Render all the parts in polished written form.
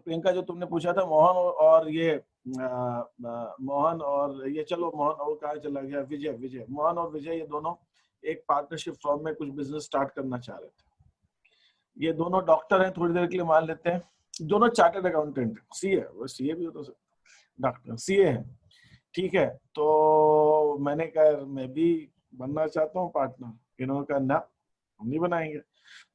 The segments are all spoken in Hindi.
प्रियंका जो तुमने पूछा था मोहन और ये मोहन और ये, चलो मोहन और कहाँ चला गया, विजय, विजय, मोहन और विजय ये दोनों एक पार्टनरशिप फॉर्म में कुछ बिजनेस स्टार्ट करना चाह रहे थे। ये दोनों डॉक्टर हैं, थोड़ी देर के लिए मान लेते हैं, दोनों चार्टर्ड अकाउंटेंट, सीए, वो सीए भी हो तो डॉक्टर, सीए है, ठीक है। तो मैंने कहा मैं भी बनना चाहता हूँ पार्टनर। इन्होंने कहा ना हम नहीं बनाएंगे।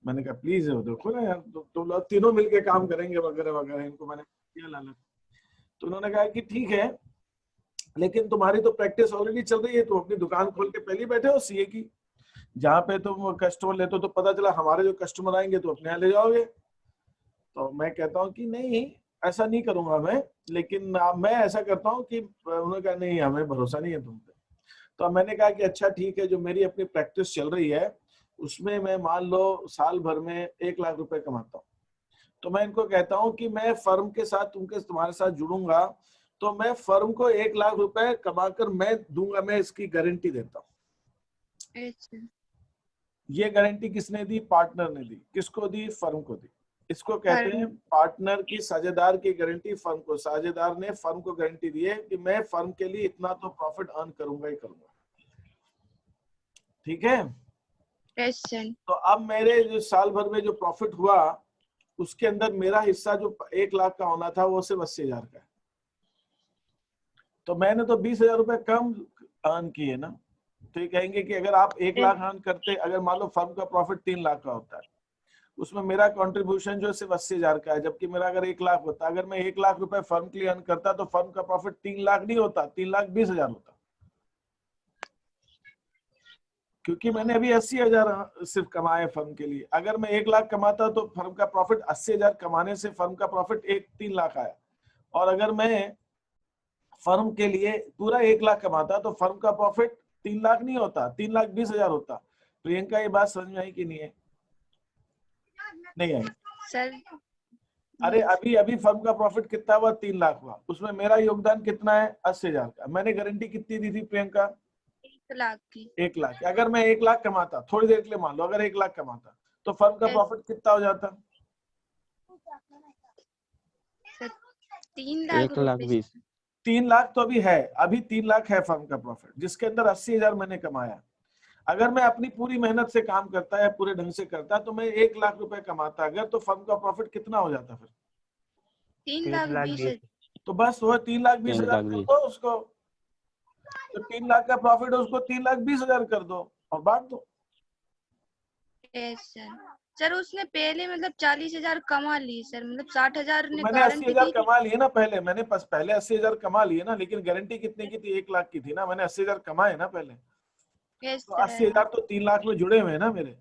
मैंने कहा प्लीज देखो ना यार, तुम लोग तीनों मिलके काम करेंगे वगैरह वगैरह। इनको मैंने किया लालच। तो उन्होंने कहा कि ठीक है, लेकिन तुम्हारी तो प्रैक्टिस ऑलरेडी चल रही है, तुम अपनी दुकान खोल के पहले बैठे हो सीए की, जहाँ पे तुम कस्टमर लेते हो, तो पता चला हमारे जो कस्टमर आएंगे तो अपने यहाँ ले जाओगे। तो मैं कहता हूँ कि नहीं, ऐसा नहीं करूंगा मैं, लेकिन मैं ऐसा करता हूँ कि उन्होंने कहा नहीं हमें भरोसा नहीं है तुम पे। तो मैंने कहा कि अच्छा ठीक है, जो मेरी अपनी प्रैक्टिस चल रही है उसमें मैं मान लो साल भर में 1 लाख रुपए कमाता हूँ, तो मैं इनको कहता हूँ कि मैं फर्म के साथ तुम्हारे साथ जुड़ूंगा, तो मैं फर्म को 1 लाख रुपए कमाकर मैं दूंगा, मैं इसकी गारंटी देता हूँ। ये गारंटी किसने दी? पार्टनर ने दी। किसको दी? फर्म को दी। इसको कहते हैं पार्टनर की साझेदार की गारंटी फर्म को। साझेदार ने फर्म को गारंटी दी है कि मैं फर्म के लिए इतना तो प्रॉफिट अर्न करूंगा ही करूंगा, ठीक है। तो अब मेरे जो साल भर में जो प्रॉफिट हुआ उसके अंदर मेरा हिस्सा जो 1 लाख का होना था वो सिर्फ 80,000 का है। तो मैंने तो 20,000 रुपए कम अर्न किए ना। तो ये कहेंगे कि अगर आप 1 लाख अर्न करते, अगर मान लो फर्म का प्रॉफिट 3 लाख का होता है, उसमें मेरा कंट्रीब्यूशन जो है सिर्फ 80,000 का है, जबकि मेरा अगर 1 लाख होता, अगर मैं 1 लाख रुपए फर्म के लिए अर्न करता तो फर्म का प्रॉफिट 3 लाख नहीं होता, 3,20,000 होता, क्योंकि मैंने अभी 80,000 सिर्फ कमाए फर्म के लिए। अगर मैं 1 लाख कमाता तो फर्म का प्रॉफिट 80,000 कमाने से फर्म का प्रॉफिट 3 लाख आया। और अगर मैं फर्म के लिए पूरा 1 लाख कमाता तो फर्म का प्रॉफिट 3 लाख नहीं होता, 3,20,000 होता। प्रियंका ये बात समझ में आई कि नहीं है? नहीं आई सर। अरे अभी अभी फर्म का प्रॉफिट कितना हुआ? 3 लाख हुआ। उसमें मेरा योगदान कितना है? 80,000 का। मैंने गारंटी कितनी दी थी प्रियंका? 1 लाख की। 1 लाख। अगर मैं 1 लाख कमाता, थोड़ी देर के लिए मान लो अगर 1 लाख कमाता तो फर्म का प्रॉफिट कितना हो जाता? 3 लाख। 1,20,000। 3 लाख तो अभी है, अभी 3 लाख है फर्म का प्रॉफिट, जिसके अंदर 80,000 मैंने कमाया। अगर मैं अपनी पूरी मेहनत से काम करता है, पूरे ढंग से करता, तो मैं 1 लाख रुपए कमाता अगर, तो फर्म का प्रॉफिट कितना हो जाता फिर? 3,20,000। तो बस वो 3,20,000 कर दो उसको, तो 3 लाख का प्रॉफिट है उसको 3,20,000 कर दो और बांट दो। सर उसने पहले मतलब 40,000 कमा ली सर, मतलब 60,000 तो ने मैंने गारंटी 80,000 दी। कमा लिए ना पहले, मैंने पहले 80,000 कमा लिए ना, लेकिन गारंटी कितने की थी? 1 लाख की थी ना। मैंने 80,000 कमाए ना पहले, तो 80,000 तो 3 लाख में जुड़े हुए हैं ना मेरे।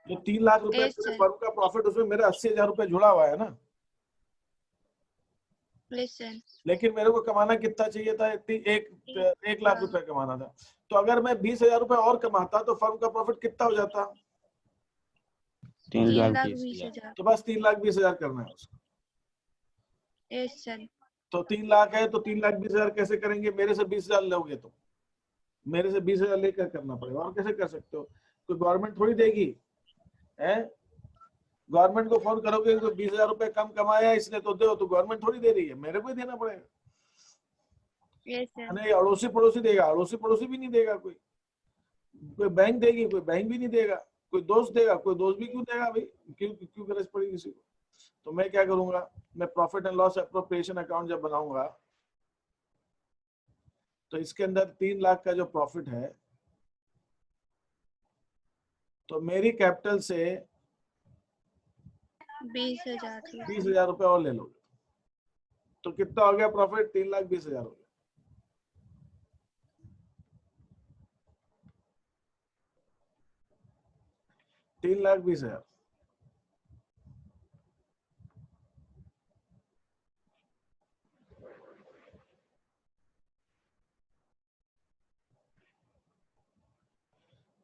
जो 3 लाख रुपए पूरे फर्म का प्रॉफिट, उसमें मेरा 80,000 रुपए जुड़ा हुआ है ना। लेकिन मेरे को कमाना कितना चाहिए था? 1 लाख रुपए कमाना था। तो अगर मैं 20,000 रुपए और कमाता तो फर्म का प्रॉफिट कितना हो जाता? 3,20,000। तो बस 3,20,000 करना है उसको। तो 3 लाख है तो 3,20,000 कैसे करेंगे? मेरे से 20,000 लोगे तो मेरे से 20,000 लेकर करना पड़ेगा। और कैसे कर सकते हो? कोई गवर्नमेंट थोड़ी देगी है। गवर्नमेंट को फोन करोगे तो 20,000 रुपए कम कमाया इसने तो दो, तो गवर्नमेंट थोड़ी दे रही है, मेरे को ही देना पड़ेगा। नहीं, अड़ोसी पड़ोसी देगा, अड़ोसी पड़ोसी भी नहीं देगा, कोई बैंक देगी, कोई बैंक भी नहीं देगा, कोई दोस्त देगा, कोई दोस्त भी क्यों देगा भाई? क्यों क्यों गरज पड़ी किसी को? तो मैं क्या करूंगा, मैं profit and loss appropriation account जब बनाऊंगा तो इसके अंदर 3 लाख का जो प्रॉफिट है, तो मेरी कैपिटल से 20,000 रुपए और ले लो, तो कितना हो गया प्रॉफिट? 3,20,000 हो गया। $3,20,000।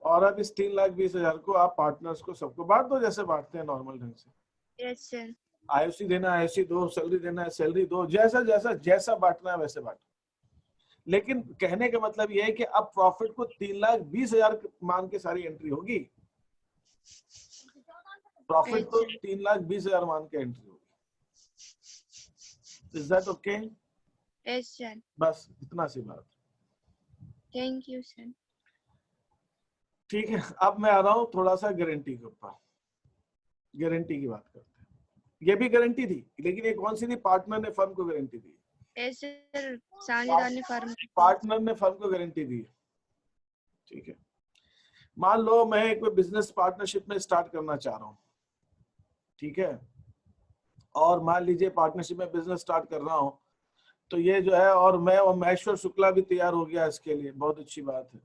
और अब इस 3,20,000 को आप पार्टनर्स को सबको बांट दो, जैसे बांटते हैं नॉर्मल ढंग से। आईओसी देना है आईओसी दो, सैलरी देना है सैलरी दो, जैसा जैसा जैसा बांटना है वैसे बांटो। लेकिन कहने का मतलब यह है कि अब प्रॉफिट को 3,20,000 मान के सारी एंट्री होगी। प्रॉफिट को 3,20,000 मान के एंट्री होगी। Is that okay? Yes sir. बस इतना सी बात। Thank you sir. ठीक है, अब मैं आ रहा हूँ थोड़ा सा गारंटी के ऊपर। गारंटी की बात करते हैं। ये भी गारंटी थी, लेकिन ये कौन सी थी? पार्टनर ने फर्म को गारंटी दी। यस सर, साझेदार ने फर्म। पार्टनर ने फर्म को गारंटी दी। ठीक है, मान लो मैं एक बिजनेस पार्टनरशिप में स्टार्ट करना चाह रहा हूँ, ठीक है, और मान लीजिए पार्टनरशिप में बिजनेस स्टार्ट कर रहा हूँ, तो ये जो है, और मैं और महेश्वर शुक्ला भी तैयार हो गया इसके लिए, बहुत अच्छी बात है।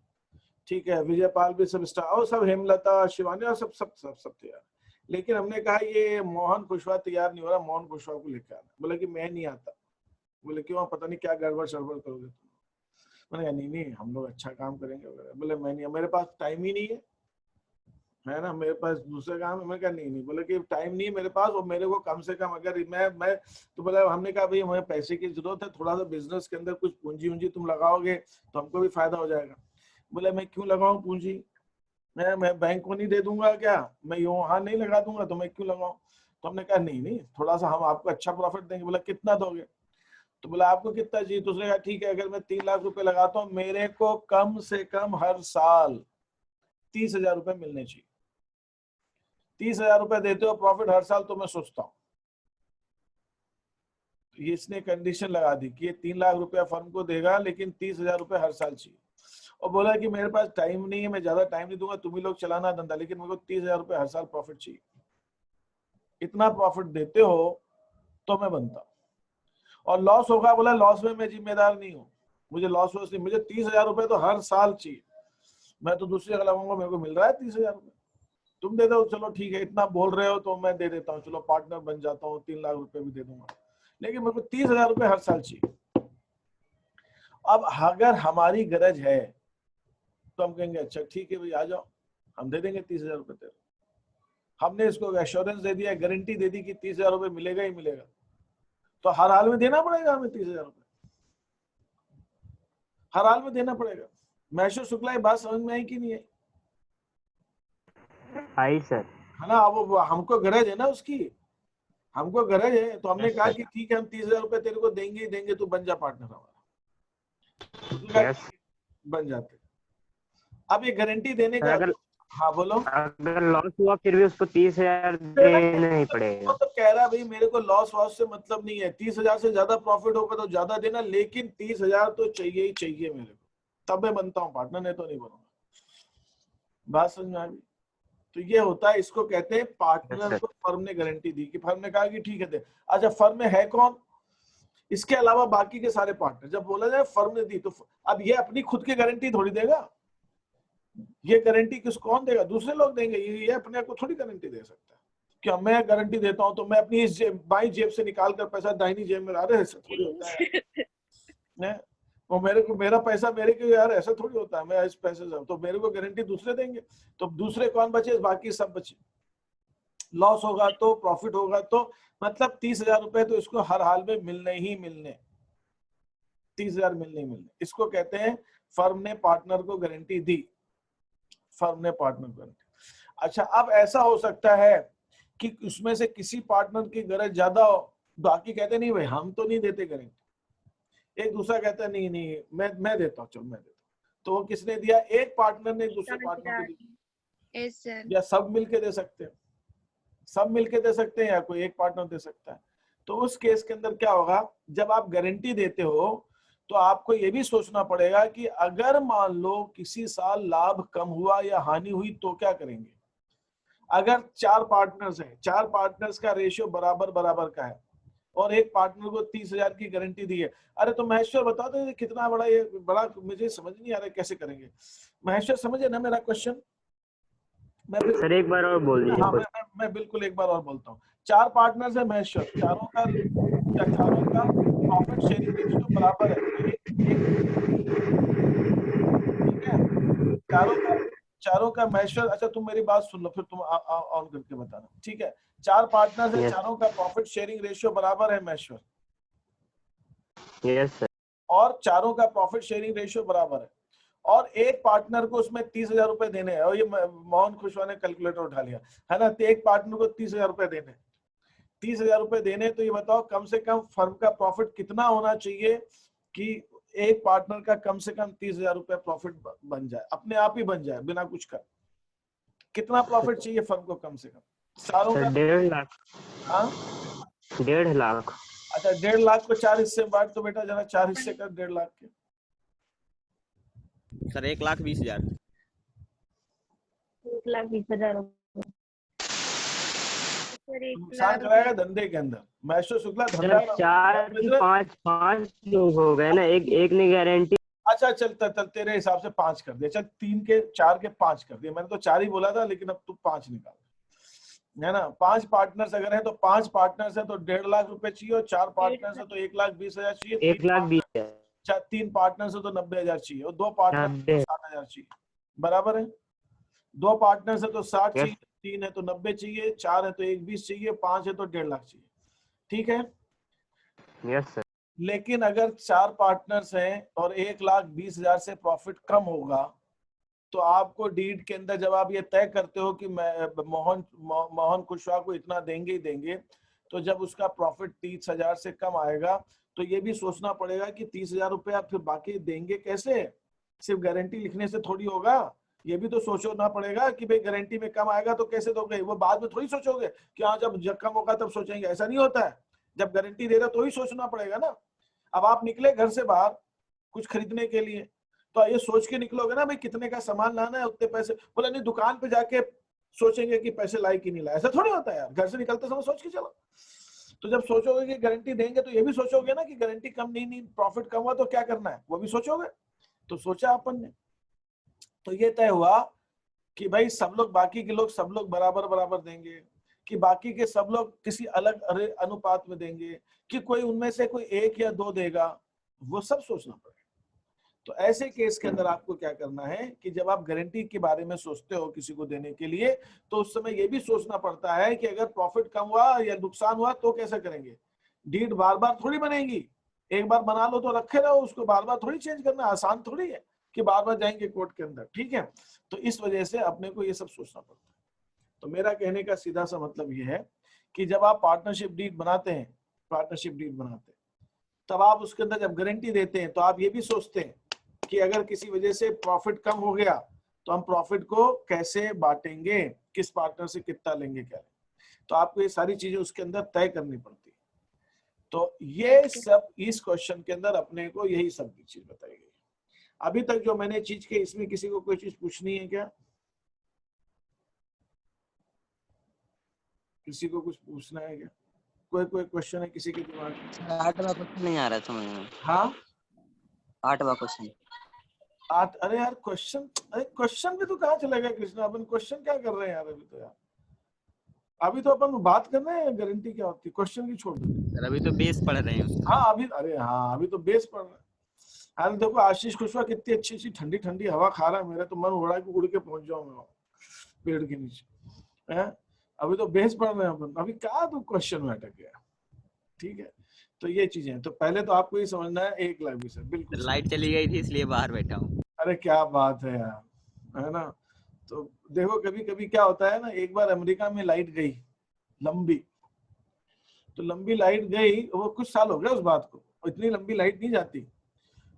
ठीक है, विजय पाल भी सब स्टार, और सब हेमलता, शिवानी और सब सब सब सब तैयार। लेकिन हमने कहा ये मोहन कुशवाहा तैयार नहीं हो रहा, मोहन कुशवाहा को लेकर आना। बोले कि मैं नहीं आता। बोले क्यों? पता नहीं क्या गड़बड़ शड़बड़ करोगे तुम। मैंने कहा नहीं नहीं, हम लोग अच्छा काम करेंगे। बोले मैं नहीं, मेरे पास टाइम ही नहीं है ना, मेरे पास दूसरे काम है। मैं कहा नहीं नहीं। बोले कि टाइम नहीं है मेरे पास, और मेरे को कम से कम अगर मैं तो बोला, हमने कहा भाई हमें पैसे की जरूरत है, थोड़ा सा बिजनेस के अंदर कुछ पूंजी उंजी तुम लगाओगे तो हमको भी फायदा हो जाएगा। बोले मैं क्यों लगाऊं पूंजी, मैं बैंक को नहीं दे दूंगा क्या, मैं वहां नहीं लगा दूंगा, तो मैं क्यों लगाऊं? तो हमने कहा नहीं नहीं, थोड़ा सा हम आपको अच्छा प्रॉफिट देंगे। बोला कितना दोगे? तो बोला आपको कितना चाहिए? तो उसने कहा ठीक है, अगर मैं 3 लाख रुपए लगाता हूँ, मेरे को कम से कम हर साल 30,000 रुपए मिलने चाहिए। 30,000 रुपए देते हो प्रॉफिट हर साल, तो मैं सोचता हूँ। ये इसने कंडीशन लगा दी कि ये 3 लाख रुपया फर्म को देगा, लेकिन 30,000 रुपए हर साल चाहिए। और बोला कि मेरे पास टाइम नहीं है, मैं ज्यादा टाइम नहीं दूंगा, तुम ही लोग चलाना धंधा, लेकिन मेरे को 30,000 रुपए हर साल प्रॉफिट चाहिए। इतना प्रॉफिट देते हो तो मैं बनता हूँ। और लॉस होगा, बोला लॉस में मैं जिम्मेदार नहीं हूँ, मुझे लॉस वॉस नहीं, मुझे 30,000 रुपए तो हर साल चाहिए। मैं तो दूसरी जगह लगाऊंगा, मेरे को मिल रहा है 30,000 रुपए, तुम दे दो, चलो ठीक है, इतना बोल रहे हो तो मैं दे देता हूँ, चलो पार्टनर बन जाता हूँ, 3 लाख रुपए भी दे दूंगा, लेकिन मेरे को 30,000 रुपए हर साल चाहिए। अब अगर हमारी गरज है तो हम कहेंगे अच्छा ठीक है भाई आ जाओ, हम दे देंगे 30,000 रुपए तेरे। हमने इसको एश्योरेंस दे दिया, गारंटी दे दी कि 30,000 रुपए मिलेगा ही मिलेगा, तो हर हाल में देना पड़ेगा हमें 30,000 रुपए, हर हाल में देना पड़ेगा। महेश्वर शुक्ला, ये बात समझ में आई कि नहीं आई? आई सर। है ना, अब हमको गरज है ना उसकी, हमको गरज है, तो हमने Yes, कहा sir. कि ठीक है हम 30,000 रुपए तेरे को देंगे ही देंगे, तू बन जा पार्टनर हमारा। उसने कहा Yes. बन जाते। अब ये गारंटी देने का, अगर हाँ बोलो। अगर लॉस हुआ फिर भी उसको 30,000 देना देना ही वो पड़ेगा। तो कह रहा है भाई मेरे को लॉस वॉस से मतलब नहीं है, 30,000 से ज्यादा प्रॉफिट होगा तो ज्यादा देना, लेकिन 30,000 तो चाहिए ही चाहिए मेरे को, तब मैं बनता हूँ पार्टनर, नहीं तो नहीं बनूंगा। बात समझ में आ गई? तो ये होता है, इसको कहते हैं पार्टनर Yes, को फर्म ने गारंटी दी, कि फर्म ने कहा कि ठीक है दे। अच्छा, फर्म में है कौन इसके अलावा? बाकी के सारे पार्टनर। जब बोला जाए फर्म ने दी, तो अब ये अपनी खुद की गारंटी थोड़ी देगा, ये गारंटी किस कौन देगा? दूसरे लोग देंगे, ये अपने को थोड़ी गारंटी दे सकता है। क्या मैं गारंटी देता हूं तो मैं अपनी इस बाई जेब से निकाल कर पैसा दाहिनी जेब में ला रहे, ऐसा थोड़ी होता है। वो मेरे को, मेरा पैसा मेरे को यार, ऐसा थोड़ी होता है। मैं इस पैसे से, तो मेरे को गारंटी दूसरे देंगे, तो दूसरे कौन बचे? बाकी सब बचे। लॉस होगा तो, प्रॉफिट होगा तो, मतलब 30,000 रुपए तो इसको हर हाल में मिलने ही मिलने, 30,000 मिलने ही मिलने। इसको कहते हैं फर्म ने पार्टनर को गारंटी दी, फर्म ने पार्टनर को गारंटी। अच्छा, अब ऐसा हो सकता है कि उसमें से किसी पार्टनर की गरज ज्यादा हो, बाकी कहते नहीं भाई हम तो नहीं देते गारंटी, एक दूसरा कहता है नहीं नहीं मैं देता हूँ, चल मैं देता हूँ। तो वो किसने दिया? एक पार्टनर ने दूसरे पार्टनर को दी, यस सर। या सब मिलके दे सकते हैं, सब मिलके दे सकते हैं, या कोई एक पार्टनर दे सकता है। तो उस केस के अंदर क्या होगा, जब आप गारंटी देते हो तो आपको ये भी सोचना पड़ेगा कि अगर मान लो किसी साल लाभ कम हुआ या हानि हुई तो क्या करेंगे। अगर 4 पार्टनर्स हैं, 4 पार्टनर्स का रेशियो बराबर बराबर का है, और एक पार्टनर को 30,000 की गारंटी दी है। अरे तो महेश्वर बताओ तो कितना बड़ा, ये बड़ा मुझे समझ नहीं आ रहा है कैसे करेंगे। महेश्वर समझे ना मेरा क्वेश्चन? मैं फिर सर एक बार और बोल दीजिए। हाँ, मैं बिल्कुल एक बार और बोलता हूँ। 4 पार्टनर्स है महेश्वर, चारों का प्रॉफिट शेयरिंग रेशियो बराबर है, तो एक ठीक है, चारों का महेश्वर। अच्छा तुम मेरी बात सुन लो, फिर तुम ऑन करके बताना, ठीक है? 4 पार्टनर्स है, Yes. चारों का प्रॉफिट शेयरिंग रेशियो बराबर है महेश्वर, Yes, sir. और चारों का प्रॉफिट शेयरिंग रेशियो बराबर है, और एक पार्टनर को उसमें 30,000 रुपए देने हैं, और ये मोहन खुशवा ने कैलकुलेटर उठा लिया है ना, तो एक पार्टनर को 30,000 रुपए देने हैं, 30,000 रुपए देने, तो ये बताओ कम से कम फर्म का प्रॉफिट कितना होना चाहिए कि एक पार्टनर का कम से कम 30,000 रुपए प्रॉफिट बन जाए, अपने आप ही बन जाए बिना कुछ कर। कितना प्रॉफिट चाहिए फर्म को कम से कम? सारों सर का 1.5 लाख। हाँ 1.5 लाख। अच्छा, 1.5 लाख को 4 हिस्से में बांट, तो बेटा जरा 4 हिस्से कर 1.5 लाख के। सर 1,20,000। 1,20,000। सर 1 नुकसान लाख कराएगा धंधे के अंदर। मैस्टर शुक्ला सर धंधा अब 4 की 5 लोग हो गए ना, एक ने गारंटी। अच्छा चल तेरे हिसाब से 5 कर दिया, चल 3 के 4 के 5 कर दिया। मैंने तो 4 ही बोला था, लेकिन अब तू 5 निकाल, है ना। 5 पार्टनर्स अगर है तो 5 पार्टनर्स है तो 1.5 लाख रुपए चाहिए, और 4 पार्टनर्स है तो 1,20,000 चाहिए। 1,20,000। 3 पार्टनर्स है तो 90,000 चाहिए, और 2 पार्टनर्स है तो 60,000 चाहिए। बराबर है। 2 पार्टनर्स है तो 60 चाहिए, 3 है तो 90 चाहिए, 4 है तो 1,20 चाहिए, 5 है तो 1.5 लाख चाहिए। ठीक है। Yes sir. लेकिन अगर 4 पार्टनर्स हैं और 1,20,000 से प्रॉफिट कम होगा, तो आपको डीड के अंदर जब आप ये तय करते हो कि मैं मोहन कुशवाहा को इतना देंगे ही देंगे, तो जब उसका प्रॉफिट 30,000 से कम आएगा, तो ये भी सोचना पड़ेगा कि 30,000 रुपए आप फिर बाकी देंगे कैसे? सिर्फ गारंटी लिखने से थोड़ी होगा। ये भी तो सोचना पड़ेगा कि भाई गारंटी में कम आएगा तो कैसे दोगे। वो बाद में थोड़ी सोचोगे कि हाँ जब कम होगा तब सोचेंगे, ऐसा नहीं होता है। जब गारंटी दे रहा तो ही सोचना पड़ेगा ना। अब आप निकले घर से बाहर कुछ खरीदने के लिए, तो ये सोच के निकलोगे ना भाई कितने का सामान लाना है, उतने पैसे। बोला नहीं, दुकान पे जाके सोचेंगे कि पैसे लाए कि नहीं लाए, ऐसा थोड़ी होता है यार। घर से निकलते समय सोच के चलो। तो जब सोचोगे कि गारंटी देंगे, तो ये भी सोचोगे ना कि गारंटी कम नहीं प्रॉफिट कम हुआ तो क्या करना है, वो भी सोचोगे। तो सोचा अपन ने, तो ये तय हुआ कि भाई सब लोग, बाकी के लोग सब लोग बराबर बराबर देंगे, कि बाकी के सब लोग किसी अलग अनुपात में देंगे, कि कोई उनमें से कोई 1 या 2 देगा, वो सब सोचना पड़ेगा। तो ऐसे केस के अंदर आपको क्या करना है कि जब आप गारंटी के बारे में सोचते हो किसी को देने के लिए, तो उस समय ये भी सोचना पड़ता है कि अगर प्रॉफिट कम हुआ या नुकसान हुआ तो कैसे करेंगे। डीड बार बार थोड़ी बनेगी, एक बार बना लो तो रखे रहो, उसको बार बार थोड़ी चेंज करना आसान थोड़ी है कि बार बार जाएंगे कोर्ट के अंदर। ठीक है। तो इस वजह से अपने को ये सब सोचना पड़ता है। तो मेरा कहने का सीधा सा मतलब ये है कि जब आप पार्टनरशिप डीड बनाते हैं, तब आप उसके अंदर जब गारंटी देते हैं, तो आप ये भी सोचते हैं कि अगर किसी वजह से प्रॉफिट कम हो गया तो हम प्रॉफिट को कैसे बांटेंगे, किस पार्टनर से कितना लेंगे, क्या लेंगे। तो आपको ये सारी चीजें उसके अंदर तय करनी पड़ती है। तो ये सब इस क्वेश्चन के अंदर अपने को यही सब चीज बताई गई। अभी तक जो मैंने चीज की, इसमें किसी को कोई चीज पूछनी है क्या? किसी को कुछ पूछना है क्या? कोई क्वेश्चन है किसी के दिमाग में? 8वां क्वेश्चन नहीं आ रहा समझ में। हाँ 8वां क्वेश्चन। अरे यार क्वेश्चन भी तो कहाँ चला गया कृष्णा? अपन क्वेश्चन क्या कर रहे हैं यार? अभी तो अपन बात कर रहे हैं गारंटी क्या होती है, क्वेश्चन की छोड़ दो। सर अभी तो बेस पढ़ रहे हैं उसका। हाँ अभी तो बेस पढ़ रहे हैं। अरे देखो आशीष कुशवाहा कितनी अच्छी ठंडी ठंडी हवा खा रहा है, मेरा तो मन हो रहा है कि उड़ के पहुंच जाऊं मैं पेड़ के नीचे। है अभी तो बेस पढ़ रहे हैं अपन, अभी क्या तो क्वेश्चन में अटक गया। ठीक है। तो ये चीजें, तो पहले तो आपको ये समझना है 1,20,000 सर बिल्कुल। लाइट चली गई थी इसलिए बाहर बैठा हूँ। अरे क्या बात है यार, है ना। तो देखो कभी कभी क्या होता है ना, एक बार अमेरिका में लाइट गई लंबी, तो लंबी लाइट गई, वो कुछ साल हो गए उस बात को, इतनी लंबी लाइट नहीं जाती।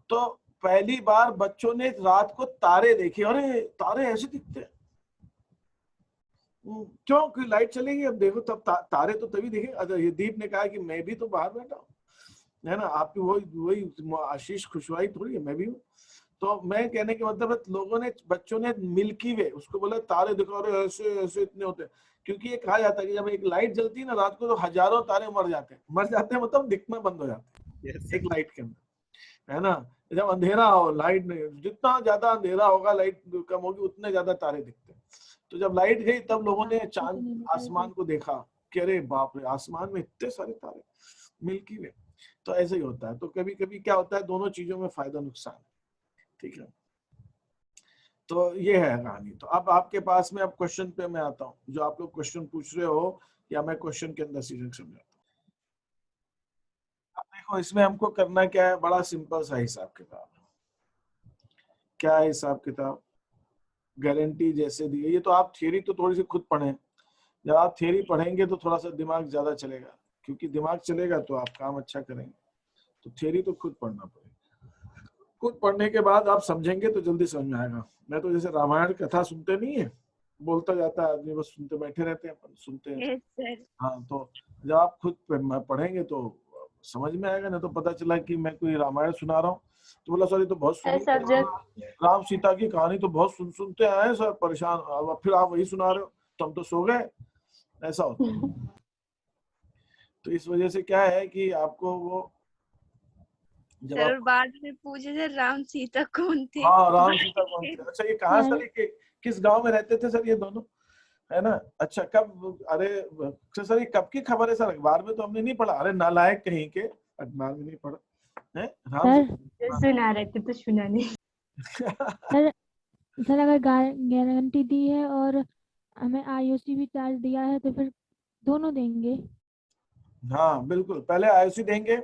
तो पहली बार बच्चों ने रात को तारे देखे, अरे तारे ऐसे दिखते हैं। क्यों? कि लाइट चलेगी। अब देखो तब तारे तो तभी देखे। अच्छा ये दीप ने कहा कि मैं भी तो बाहर बैठा हूँ, है ना। आपकी वही आशीष खुशवाई थोड़ी है, मैं भी हूँ। तो मैं कहने के मतलब है, लोगों ने, बच्चों ने मिल्की वे उसको बोला तारे दिखा रहे, ऐसे ऐसे इतने होते हैं। क्योंकि ये कहा जाता है कि जब एक लाइट जलती है ना रात को, तो हजारों तारे मर जाते हैं मतलब दिखना बंद हो जाते हैं एक लाइट के अंदर, है ना। जब अंधेरा हो, लाइट नहीं, जितना ज्यादा अंधेरा होगा लाइट कम होगी, उतने ज्यादा तारे दिखते हैं। तो जब लाइट गई तब लोगों ने चांद आसमान को देखा कि अरे बाप रे, आसमान में इतने सारे तारे, मिल्की वे। तो ऐसे ही होता है। तो कभी कभी क्या होता है, दोनों चीजों में फायदा नुकसान। ठीक है। तो ये है कहानी। तो अब आपके पास में, अब क्वेश्चन पे मैं आता हूँ, जो आप लोग क्वेश्चन पूछ रहे हो, या मैं क्वेश्चन के अंदर सीधे समझाता हूँ। अब देखो इसमें हमको करना क्या है, बड़ा सिंपल सा हिसाब किताब। क्या है हिसाब किताब? गारंटी जैसे दी है, ये तो आप थियरी तो थोड़ी सी खुद पढ़ें, जब आप थियरी पढ़ेंगे तो थोड़ा सा दिमाग ज्यादा चलेगा, क्योंकि दिमाग चलेगा तो आप काम अच्छा करेंगे। तो थियरी तो खुद पढ़ना पड़ेगा, खुद पढ़ने के बाद आप समझेंगे तो जल्दी समझ में आएगा। मैं तो जैसे रामायण कथा सुनते नहीं है, बोलता जाता है आदमी, बस सुनते बैठे रहते हैं, सुनते हैं। Yes sir. हाँ, तो जब आप खुद पढ़ेंगे तो समझ में आएगा। नहीं तो पता चला कि मैं कोई रामायण सुना रहा हूँ तो बोला सर ये तो बहुत सुनी, राम सीता की कहानी तो बहुत सुनते आए हैं सर, परेशान, अब फिर आप वही सुना रहे हो तो हम तो सो गए, ऐसा होता है। तो इस वजह से क्या है कि आपको वो जब सर और आप, बाद में पूछे सर राम सीता कौन थे? हाँ राम सीता कौन थे, अच्छा ये कहाँ सर, ये किस गांव में रहते थे सर ये दोनों, है ना? अच्छा कब, अरे सर ये कब की खबर है सर, अखबार में तो हमने नहीं पढ़ा। अरे नालायक कहीं के, अखबार में नहीं पढ़ा है राम सर सुना रहे थे तो सुना नहीं। सर सर अगर गारंटी दी है और हमें आईओसी भी चार्ज दिया है तो फिर दोनों देंगे। हाँ बिल्कुल, पहले आईओसी देंगे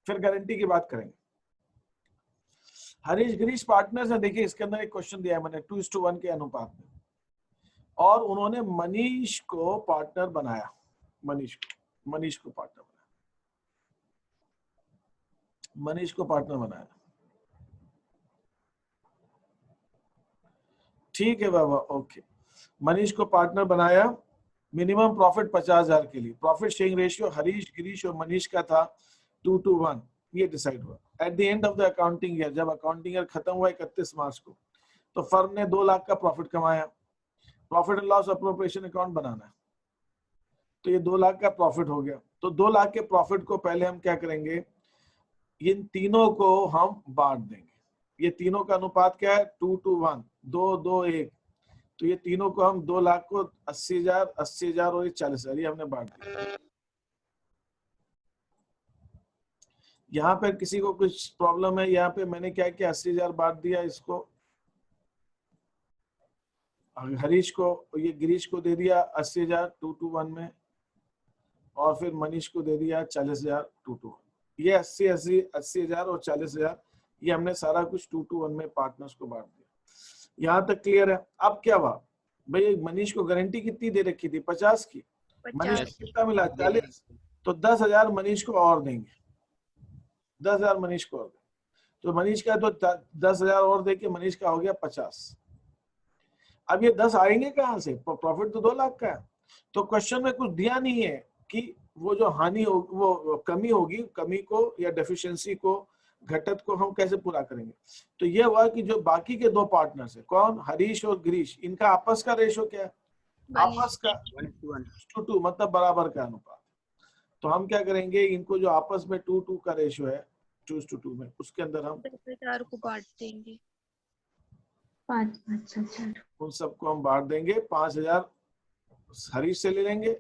फिर गारंटी की बात करेंगे। हरीश गिरीश पार्टनर्स है, देखिए इसके अंदर एक क्वेश्चन दिया है मैंने 2:1 के अनुपात में, और उन्होंने मनीष को पार्टनर बनाया, मनीष को पार्टनर बनाया, मनीष को पार्टनर बनाया। ठीक है बाबा, ओके। मनीष को पार्टनर बनाया, मिनिमम प्रॉफिट 50,000 के लिए। Profit sharing ratio Harish Girish और मनीष का था 2:1, ये डिसाइड हुआ। At the end of the accounting year, जब अकाउंटिंग ईयर खत्म हुआ 31 मार्च को, तो फर्म ने 2 लाख का प्रॉफिट कमाया। Profit and loss appropriation account बनाना है, तो ये 2 लाख का प्रॉफिट हो गया। तो 2 लाख के प्रॉफिट को पहले हम क्या करेंगे, इन तीनों को हम बांट देंगे। ये तीनों का अनुपात क्या है, 2:1, 2:1। तो ये तीनों को हम 2 लाख को 80,000, 80,000 और 40,000 ये हमने बांट दिया। यहाँ पे किसी को कुछ प्रॉब्लम है? यहाँ पे मैंने क्या किया, 80,000 बांट दिया इसको, हरीश को, ये गिरीश को दे दिया 80,000 2:1 में, और फिर मनीष को दे दिया 40,000 2:1। ये 80,000 और 40,000 ये हमने सारा कुछ 2:1 में पार्टनर्स को बांट दिया। यहाँ तक क्लियर है? अब क्या हुआ भाई, मनीष को गारंटी कितनी दे रखी थी, 50 की, मनीष को कितना मिला, 40, तो 10,000 मनीष को और देंगे, 10,000 मनीष को और देंगे। तो मनीष का तो 10,000 और देके मनीष का हो गया 50। अब ये 10 आएंगे कहाँ से, प्रॉफिट तो 2 लाख का है। तो क्वेश्चन में कुछ दिया नहीं है कि वो जो हानि हो, वो कमी होगी, कमी को या डेफिशिएंसी को, घटत को हम कैसे पूरा करेंगे। तो ये हुआ कि जो बाकी के 2 पार्टनर्स है, कौन, हरीश और गिरीश, इनका आपस का रेशो क्या है, आपस का 1:2, मतलब बराबर का अनुपात। तो हम क्या करेंगे, इनको जो आपस में 2:2 का रेशो है 2:2 में, उसके अंदर हम 10,000 को बांट देंगे, 5 उन सबको हम बांट देंगे। 5,000 हरीश से ले लेंगे,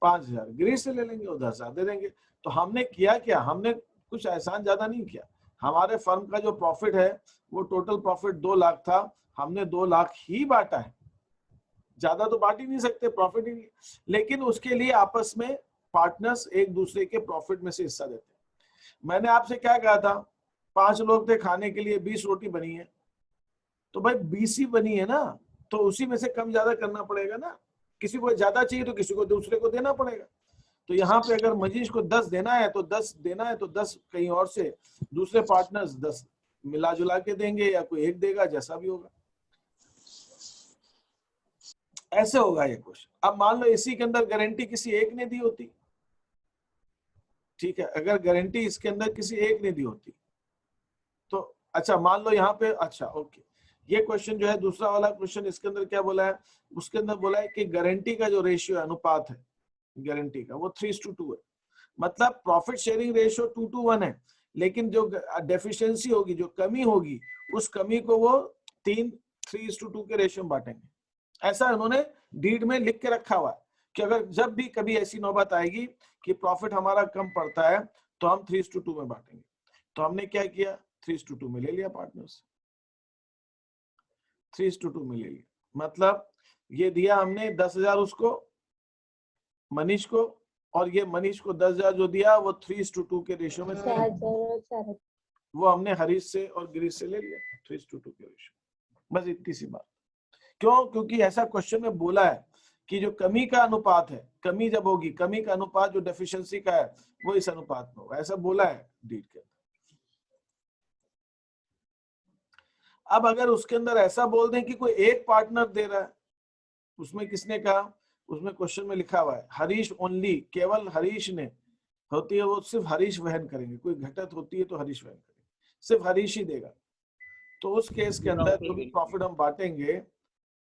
5,000 गिरीश से ले लेंगे, और 10,000 दे देंगे। तो हमने किया क्या, हमने कुछ एहसान ज्यादा नहीं किया। हमारे फर्म का जो प्रॉफिट है वो टोटल प्रॉफिट 2 लाख था, हमने 2 लाख ही बांटा है, ज्यादा तो बांट ही नहीं सकते, प्रॉफिट ही नहीं। लेकिन उसके लिए आपस में पार्टनर्स एक दूसरे के प्रॉफिट में से हिस्सा देते हैं। मैंने आपसे क्या कहा था, 5 लोग थे, खाने के लिए 20 रोटी बनी है, तो भाई 20 ही बनी है ना, तो उसी में से कम ज्यादा करना पड़ेगा ना। किसी को ज्यादा चाहिए तो किसी को दूसरे को देना पड़ेगा। तो यहाँ पे अगर मनीष को 10 देना है तो 10 देना है, तो 10 कहीं और से दूसरे पार्टनर्स 10 मिला जुला के देंगे, या कोई एक देगा, जैसा भी होगा, ऐसे होगा ये क्वेश्चन। अब मान लो इसी के अंदर गारंटी किसी एक ने दी होती, ठीक है, अगर गारंटी इसके अंदर किसी एक ने दी होती तो अच्छा, मान लो यहाँ पे, अच्छा ओके, ये क्वेश्चन जो है दूसरा वाला क्वेश्चन, इसके अंदर क्या बोला है, उसके अंदर बोला है कि गारंटी का जो रेशियो अनुपात है गारंटी का, वो 3:2 है। मतलब प्रॉफिट शेयरिंग रेशियो 2:1 है, लेकिन जो डेफिशिएंसी होगी, जो कमी होगी, उस कमी को वो 3:2 के रेशियो में बांटेंगे। ऐसा उन्होंने डीड में लिख के रखा हुआ है कि अगर जब भी कभी ऐसी नौबत आएगी कि प्रॉफिट हमारा कम पड़ता है तो हम 3:2 में बांटेंगे। तो हमने क्या किया, 3:2 में ले लिया पार्टनर्स, 3:2 में ले लिया। मतलब ये दिया हमने 10,000 उसको, मनीष को, और ये मनीष को 10,000 जो दिया वो 3:2 के रेशियो में, वो हमने हरीश से और गिरीश से ले लिया 3:2 के रेशियो। बस इतनी सी बात। क्यों? क्योंकि ऐसा क्वेश्चन में बोला है कि जो कमी का अनुपात है, कमी जब होगी, कमी का अनुपात जो डेफिशिएंसी का है वो इस अनुपात में होगा, ऐसा बोला है डीड के अंदर। अब अगर उसके अंदर ऐसा बोल दें कि कोई एक पार्टनर दे रहा है, उसमें किसने कहा, उसमें क्वेश्चन में लिखा हुआ है हरीश ओनली, केवल हरीश ने होती है वो सिर्फ हरीश वहन करेंगे, कोई घटत होती है तो हरीश वहन करेंगे, सिर्फ हरीश ही देगा। तो उस केस के अंदर जो भी प्रॉफिट हम बांटेंगे,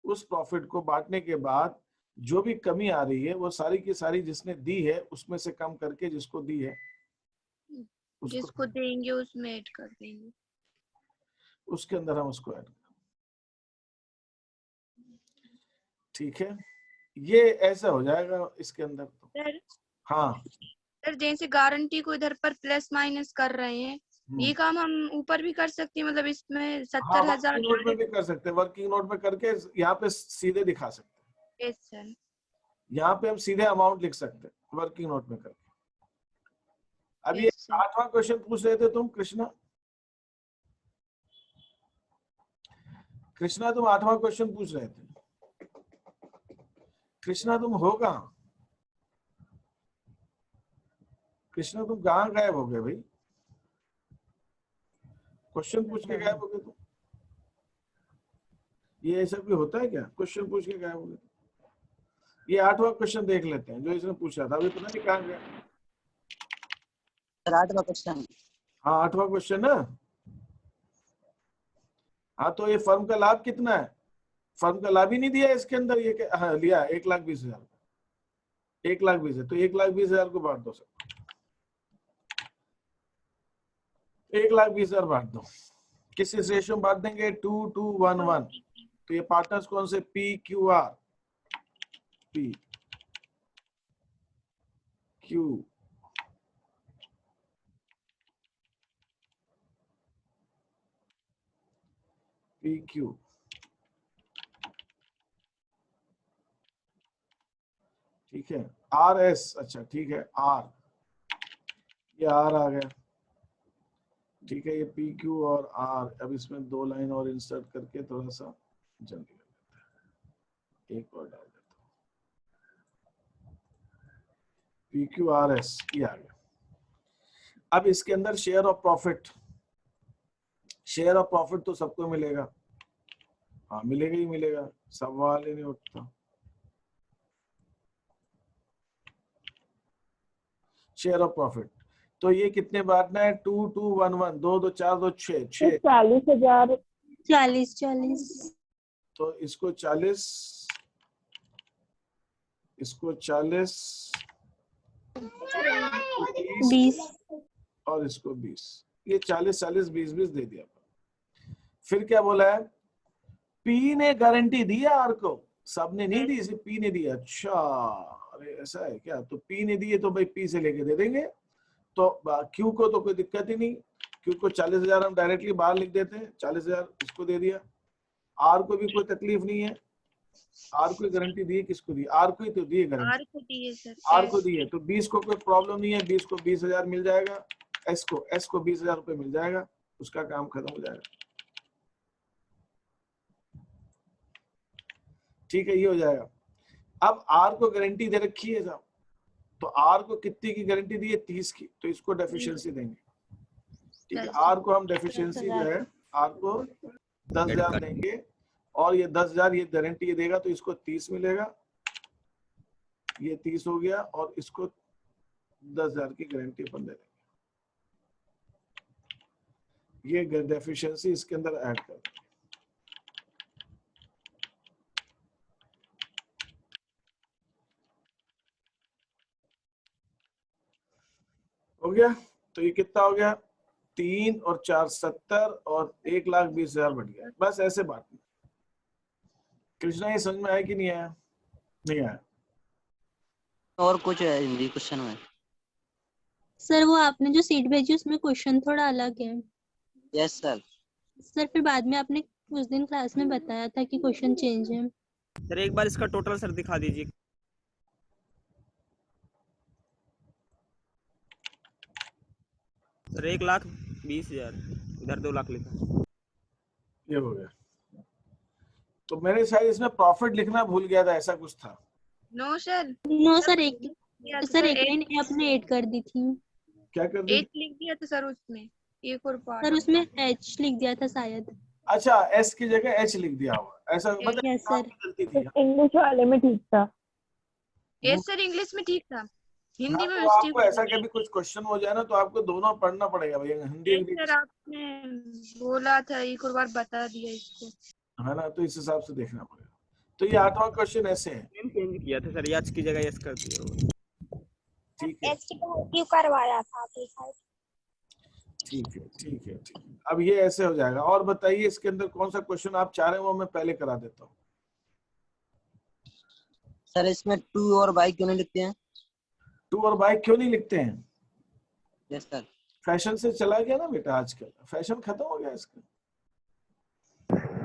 उस प्रॉफिट को बांटने के बाद जो भी कमी आ रही है वो सारी की सारी जिसने दी है उसमें से कम करके जिसको दी है जिसको देंगे उसमें ऐड कर देंगे, उसके अंदर हम उसको ऐड करें। ठीक है, ये ऐसा हो जाएगा इसके अंदर। तो सर हाँ सर जैसे गारंटी को इधर पर प्लस माइनस कर रहे हैं, ये काम हम ऊपर भी कर सकते हैं, मतलब इसमें 70,000 वर्किंग नोट में भी कर सकते हैं, वर्किंग नोट में करके यहाँ पे सीधे दिखा सकते हैं। यस सर, यहाँ पे हम सीधे अमाउंट लिख सकते हैं वर्किंग नोट में करके। अब ये यस सर। 8वां क्वेश्चन पूछ रहे थे तुम कृष्णा, कृष्णा तुम 8वां क्वेश्चन पूछ रहे थे। कृष्णा तुम हो कहाँ, कृष्णा तुम कहाँ गायब हो गए भाई, क्वेश्चन पूछ के गायब हो गए तुम, ये ऐसा भी होता है क्या, क्वेश्चन पूछ के गायब हो गए? ये 8वां क्वेश्चन देख लेते हैं जो इसने पूछा था, अभी पता नहीं कहाँ गया। सर 8वां क्वेश्चन। हाँ 8वां क्वेश्चन ना। हाँ तो ये फर्म का लाभ कितना है, फर्म का लाभ ही नहीं दिया इसके अंदर, ये हाँ लिया 1,20,000, 1,20,000, तो 1,20,000 को बांट दो सर, 1,20,000 बांट दो। किस रेशियो में बांट देंगे, 2:1:1। तो ये पार्टनर्स कौन से, P Q R, P Q P Q, ठीक है। आर एस, अच्छा ठीक है, आर, ये आर आ गया, ठीक है। ये पी क्यू और आर, अब इसमें 2 लाइन और इंसर्ट करके थोड़ा सा जल्दी कर देते हैं, एक और डाल देता हूँ, पी क्यू आर एस, ये आ गया। अब इसके अंदर share of profit, share of profit तो सबको मिलेगा, हाँ मिलेगा ही मिलेगा, सवाल ही नहीं उठता। शेयर ऑफ प्रॉफिट तो ये कितने बांटना है, 2:2:1:1, 2 2 4 2 6 6, 40,000, 40 तो इसको 40, इसको 40, 20 और इसको 20, ये 40 40 20 20 दे दिया। फिर क्या बोला है, पी ने गारंटी दी है आर को, सबने नहीं दी, सिर्फ पी ने दिया। अच्छा अरे ऐसा है क्या, तो पी ने दी है तो भाई पी से लेके दे देंगे, तो क्यू को तो कोई दिक्कत ही नहीं, क्यू को 40,000 हम डायरेक्टली बाहर लिख देते हैं, 40,000 इसको दे दिया। आर को भी कोई तकलीफ नहीं है, आर को गारंटी दी है, किसको दी, आर को ही तो दी है गारंटी, आर को दी है सर, आर को दी है, तो 20 को कोई प्रॉब्लम नहीं है, 20 को 20,000 मिल जाएगा, एस को 20,000 रुपए मिल जाएगा, उसका काम खत्म हो जाएगा। ठीक है, ये हो जाएगा। अब आर को गारंटी दे रखी है साहब, तो आर को कितनी की गारंटी दी है, 30 की, तो इसको डेफिशिएंसी देंगे। ठीक है, आर को हम डेफिशिएंसी जो है, आर को 10,000 देंगे, और ये 10,000 ये गारंटी देगा, तो इसको 30 मिलेगा, ये 30 हो गया, और इसको 10,000 की गारंटी अपन दे देंगे। ये डेफिशिएंसी इसके अंदर ऐड कर देंगे। हो गया, तो ये कितना हो गया, 3 और 4 70, और 1,20,000 बढ़ गया। बस ऐसे बांटना। कृष्णा ये समझ में आया कि नहीं आया, नहीं आया? और कुछ है हिंदी क्वेश्चन में? सर वो आपने जो सीट भेजी उसमें क्वेश्चन थोड़ा अलग है। Yes sir. सर फिर बाद में आपने उस दिन क्लास में बताया था कि क्वेश्चन चेंज है। सर एक बार इसका टोटल सर दिखा दीजिए। सर 1,20,000, इधर 2 लाख लिखा। ये हो गया। तो मैंने शायद इसमें प्रॉफिट लिखना भूल गया था, ऐसा कुछ था, नो सर, नो सर, एक दिया था सर सर, एक लाइन आपने ऐड कर दी थी क्या कर दी? एच लिख दिया था सर उसमें, एक और पार्ट। सर, उसमें एच लिख दिया था शायद। अच्छा, एस की जगह एच लिख दिया हुआ, ऐसा मतलब यस नाम सर। की गलती थी। इंग्लिश वाले में ठीक था। यस सर, इंग्लिश में ठीक था, हिंदी हाँ, में तो मिस्टेक आपको हो ऐसा गई। कभी कुछ क्वेश्चन हो जाए ना तो आपको दोनों पढ़ना पड़ेगा भैया, हिंदी नहीं इंग्लिश, सर, आपने बोला था, एक और बार बता दिया इसको। है ना, तो इस हिसाब से देखना पड़ेगा। तो ये 8वां क्वेश्चन ऐसे है, नेम चेंज किया था सर, यच की जगह यस कर दिया। ठीक है, एच की क्यू करवाया था आपने शायद। ठीक है, ठीक है, ठीक है। अब ये ऐसे हो जाएगा। और बताइए इसके अंदर कौन सा क्वेश्चन आप चाह रहे हैं वो मैं पहले करा देता हूँ। सर इसमें टू और बाई क्यों नहीं लिखते हैं? टू और बाई क्यों नहीं लिखते हैं? Yes sir. फैशन से चला गया ना बेटा, आजकल फैशन खत्म हो गया इसका।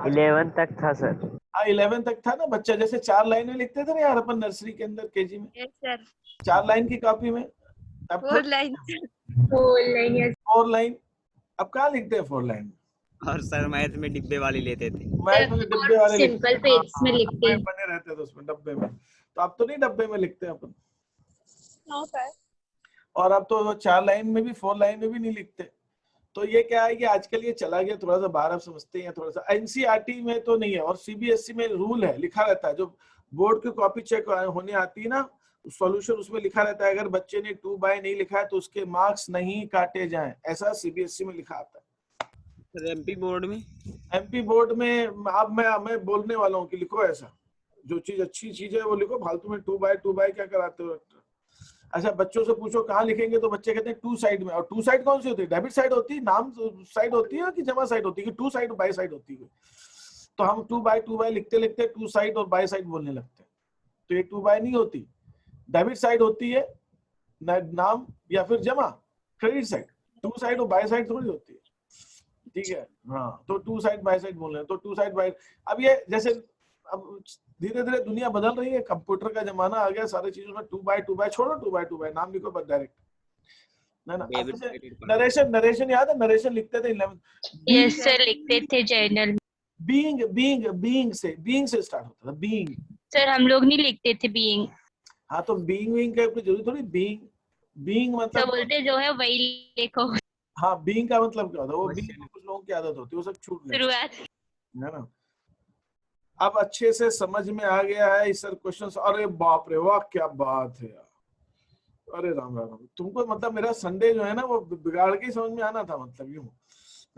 11 तक था सर। हाँ, 11 तक था ना बच्चा, जैसे 4 लाइन में लिखते थे ना यार अपन नर्सरी के अंदर, केजी में यस सर, 4 लाइन की कॉपी में। अब 4 लाइन। 4 लाइन, अब कहाँ लिखते हैं 4 लाइन? और सर मैथ में डिब्बे वाली लेते थे। मैथ में डिब्बे वाले सिंपल पेज में लिखते हैं। बने रहते थे उसमें डब्बे में, तो अब तो नहीं डब्बे में लिखते हैं अपन। No sir. और अब तो 4 लाइन में भी 4 लाइन में भी नहीं लिखते। तो ये क्या है कि आजकल ये चला गया थोड़ा सा बाहर, आप समझते हैं थोड़ा सा। एनसीईआरटी में तो नहीं है, और सीबीएसई में रूल है, लिखा रहता है, जो बोर्ड की कॉपी चेक होने आती है ना सॉल्यूशन, उसमें लिखा रहता है अगर बच्चे ने 2 बाय नहीं लिखा है तो उसके मार्क्स नहीं काटे जाएं, ऐसा सीबीएसई में लिखा आता है। सर एमपी बोर्ड में, एमपी बोर्ड में अब मैं बोलने वाला हूँ कि लिखो ऐसा, जो चीज अच्छी चीज है वो लिखो, फालतू में 2 बाय क्या कराते हो। अच्छा, बच्चों से पूछो कहाँ लिखेंगे तो बच्चे कहते हैं 2 साइड में। और 2 साइड कौन सी होती है? डेबिट साइड होती है, नाम साइड होती है कि जमा साइड होती है, कि 2 साइड बाय साइड होती है? तो हम 2 बाय लिखते लिखते 2 साइड और बाय साइड बोलने लगते हैं। तो ये 2 बाय नहीं होती, डेबिट साइड होती है, नाम या फिर जमा, क्रेडिट साइड। 2 साइड और बाय साइड थोड़ी होती है, ठीक है। हाँ, तो 2 साइड बाय साइड बोल रहे हैं, तो 2 साइड बाय। अब ये जैसे अब धीरे धीरे दुनिया बदल रही है, कंप्यूटर का जमाना आ गया, सारी चीजों में 2 बाय छोड़ो, 2 बाय नाम लिखो बस डायरेक्ट, है ना। डेबिट क्रेडिट नरेशन याद है? नरेशन लिखते थे 11 यस सर, लिखते थे जर्नल। बीइंग से स्टार्ट होता था, बीइंग। सर हम लोग नहीं लिखते थे बीइंग। हाँ, तो बीइंग का कोई जरूरी थोड़ी, बीइंग सब मतलब, बोलते जो है वही लिखो। हाँ, बीइंग का मतलब क्या होता है? वो बीइंग कुछ लोगों की आदत होती है, वो सब छूट गया, शुरुआत। है ना। अब अच्छे से समझ में आ गया है इस सर क्वेश्चन। अरे बाप रे वाह, क्या बात है यार, अरे राम राम राम। तुमको मतलब मेरा संडे जो है ना वो बिगाड़ के ही समझ में आना था, मतलब यूं,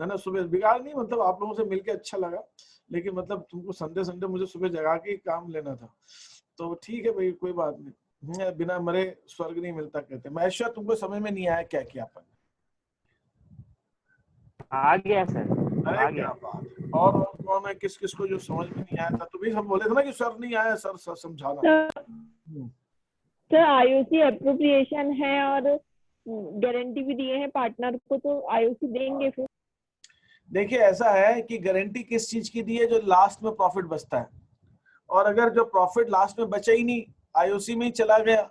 है ना। सुबह बिगाड़ नहीं, मतलब आप लोगों से मिलके अच्छा लगा, लेकिन मतलब तुमको संडे मुझे सुबह जगा के ही काम लेना था। तो ठीक है भाई, कोई बात नहीं, बिना मरे स्वर्ग नहीं मिलता कहते। महेश्वर, तुमको समझ में नहीं आया क्या किया अपन? आ गया सर, अरे आ क्या गया। बात है। और कौन है, किस किस को जो समझ में नहीं आया था? तुम ही सब बोले थे ना कि सर नहीं आया, सर समझाना। सर आईओसी अप्रोप्रिएशन है और गारंटी भी दिए हैं पार्टनर को, तो आईओसी देंगे फिर? देखिए, ऐसा है कि गारंटी किस चीज की दी है? जो लास्ट में प्रॉफिट बचता है, और अगर जो प्रॉफिट लास्ट में बचा ही नहीं, आईओसी में ही चला गया,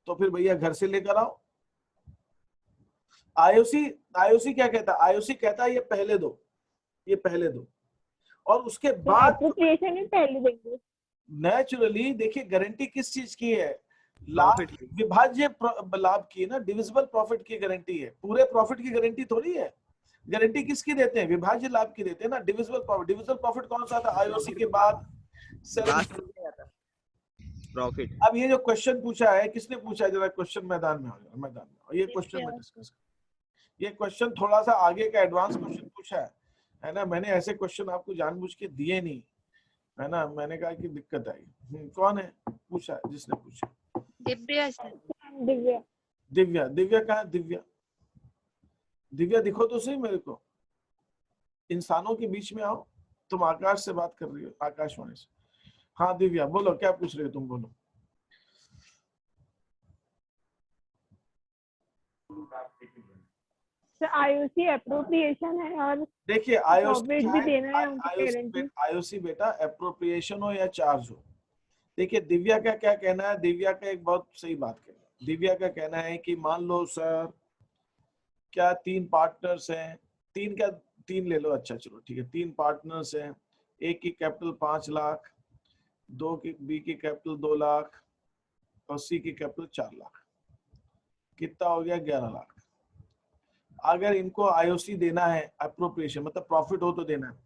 तो फिर भैया घर से लेकर आओ। आईओसी क्या कहता है? आईओसी कहता है ये पहले दो, और उसके बाद अप्रोप्रिएशन में पहले देंगे। नेचुरली। देखिए, गारंटी किस चीज की है? प्रॉफिट की। विभाज्य लाभ की ना, डिविजिबल प्रॉफिट की गारंटी है, पूरे प्रॉफिट की गारंटी थोड़ी है। गारंटी किसकी देते हैं? विभाज्य लाभ की देते हैं ना, डिविजिबल प्रॉफिट। डिविजिबल प्रॉफिट कौन सा था आईओसी के बाद? प्रॉफिट। अब ये जो क्वेश्चन पूछा है, किसने पूछा है? जरा क्वेश्चन मैदान में आ जाओ, मैदान में आओ। ये क्वेश्चन में डिस्कस कर। ये क्वेश्चन थोड़ा सा आगे का एडवांस क्वेश्चन पूछा है ना। मैंने ऐसे क्वेश्चन आपको जानबूझ के दिए नहीं, है ना। मैंने कहा कि दिक्कत आई। कौन है पूछा, जिसने पूछा? दिव्या सर। दिव्या कहाँ? दिव्या दिखो तो सही मेरे को, इंसानों के बीच में आओ। तुम आकाश से बात कर रही हो, आकाशवाणी से। हाँ दिव्या, बोलो क्या पूछ रहे हो तुम, बोलो। आईओसी अप्रोप्रिएशन है और देखिए, प्रॉफिट भी देना है उनको गारंटी। आईओसी बेटा एप्रोप्रिएशन हो या चार्ज हो। देखिए, दिव्या का क्या कहना है? दिव्या का एक बहुत सही बात कहना है। दिव्या का कहना है कि मान लो सर, क्या 3 पार्टनर्स हैं, 3 ले लो, अच्छा चलो ठीक है, 3 पार्टनर्स हैं, एक की कैपिटल 5 लाख, बी की कैपिटल 2 लाख और सी की कैपिटल 4 लाख। कितना हो गया? 11 लाख। अगर इनको आईओसी देना है, अप्रोप्रिएशन मतलब प्रॉफिट हो तो देना है,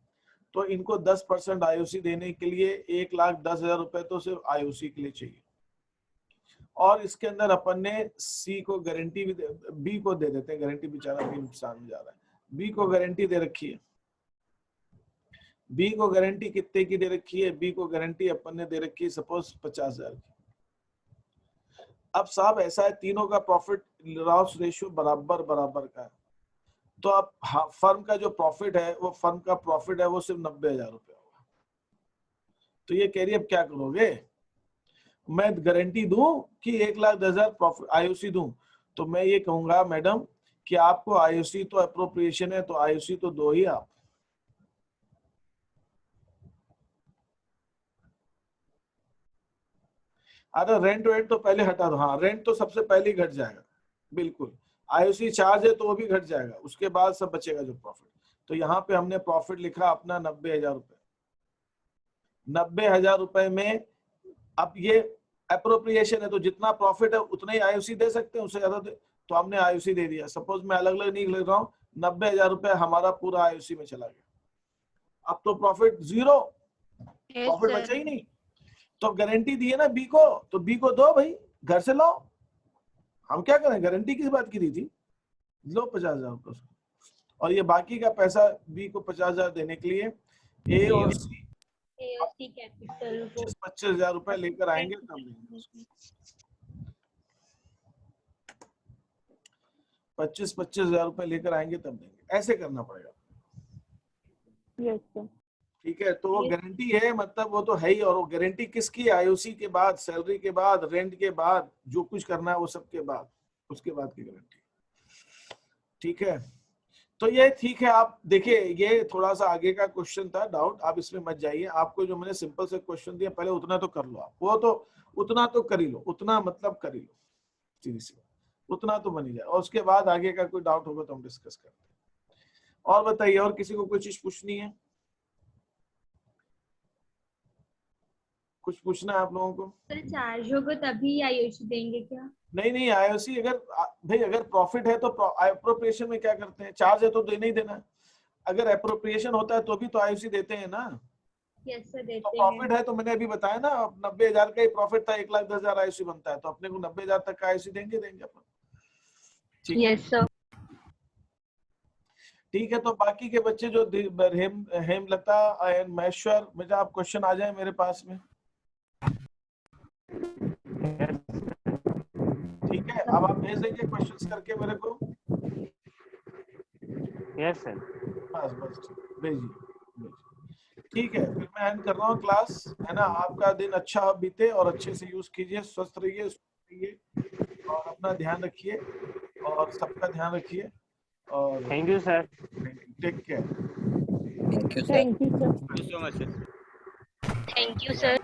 तो इनको 10% आईओसी देने के लिए 1,10,000 रुपए तो सिर्फ आईओसी के लिए चाहिए। और इसके अंदर अपन ने सी को गारंटी भी बी को दे देते हैं, गारंटी बेचारा भी नुकसान में जा रहा है। बी को गारंटी दे रखी है। बी को गारंटी कितने की दे रखी है? बी को गारंटी अपन ने दे रखी है सपोज 50,000 की। अब साहब ऐसा है, तीनों का प्रॉफिट लॉस रेशियो बराबर बराबर का है, तो अब फर्म का जो प्रॉफिट है वो फर्म का प्रॉफिट है वो सिर्फ 90,000 रुपए होगा। तो ये कह रही है अब क्या करोगे, मैं गारंटी दूं कि 1,10,000 प्रॉफिट आईओसी दूं? तो मैं ये कहूंगा मैडम कि आपको आईओसी तो अप्रोप्रिएशन है, तो आईओसी तो दो ही आप। अरे रेंट तो पहले हटा दो। हाँ, रेंट तो सबसे पहले ही घट जाएगा, बिल्कुल। आईओसी चार्ज है तो वो भी घट जाएगा, उसके बाद सब बचेगा जो प्रॉफिट। तो यहाँ पे हमने प्रॉफिट लिखा अपना 90,000 रुपए। 90,000 रुपए में अब ये अप्रोप्रिएशन है, तो जितना प्रॉफिट है उतना ही आईओसी दे सकते हैं, उससे ज्यादा तो हमने आईओसी दे दिया। सपोज मैं अलग अलग नहीं लिख रहा हूँ, 90,000 रुपए हमारा पूरा आईओसी में चला गया। अब तो प्रॉफिट जीरो, प्रॉफिट बचा ही नहीं। तो गारंटी दी है ना बी को, तो बी को दो भाई, घर से लाओ। हम क्या करें, गारंटी किस बात की दी थी? लो 50,000 रुपए। और ये बाकी का पैसा बी को 50,000 देने के लिए ए और सी कैपिटल 25,000 रुपए लेकर आएंगे तब देंगे। 25,000 रुपए लेकर आएंगे तब देंगे। ऐसे करना पड़ेगा। Yes sir. ठीक है, तो वो गारंटी है, मतलब वो तो है ही। और वो गारंटी किसकी? आईओसी के बाद, सैलरी के बाद, रेंट के बाद, जो कुछ करना है वो सब के बाद, उसके बाद की गारंटी। ठीक है, तो ये ठीक है। आप देखिए, ये थोड़ा सा आगे का क्वेश्चन था, डाउट आप इसमें मत जाइए। आपको जो मैंने सिंपल से क्वेश्चन दिया, पहले उतना तो कर लो आप, वो तो उतना तो कर ही लो, उतना मतलब कर ही लो, सीधी सी उतना तो बन ही जाए। और उसके बाद आगे का कोई डाउट होगा तो हम डिस्कस करते हैं। और बताइए, और किसी को कोई चीज पूछनी है? कुछ पूछना है आप लोगों को? सर चार्ज होगा तभी आईओसी देंगे क्या? नहीं, आईओसी अगर भाई अगर प्रॉफिट है तो अप्रोप्रिएशन में क्या करते हैं, चार्ज है तो देना ही देना है। अगर अप्रोप्रिएशन होता है तो भी तो आईओसी देते हैं ना। यस सर देते तो हैं। प्रॉफिट है तो मैंने अभी बताया ना, 90,000 का ही प्रॉफिट था, 1,10,000 आईओसी बनता है, तो अपने को 90,000 तक का आईओसी देंगे अपन। ठीक है, यस सर। ठीक है। तो बाकी के बच्चे जो हेमलता एंड महेश्वर, बेटा आप क्वेश्चन आ जाए मेरे पास में। ठीक है, अब आप भेज देंगे क्वेश्चंस करके मेरे को। Yes sir. बस भेजिए। ठीक है, फिर मैं एंड कर रहा हूँ क्लास, है ना। आपका दिन अच्छा बीते और अच्छे से यूज कीजिए, स्वस्थ रहिए और अपना ध्यान रखिए और सबका ध्यान रखिए। और thank you sir. Take care. Thank you sir. So much sir. Thank you sir.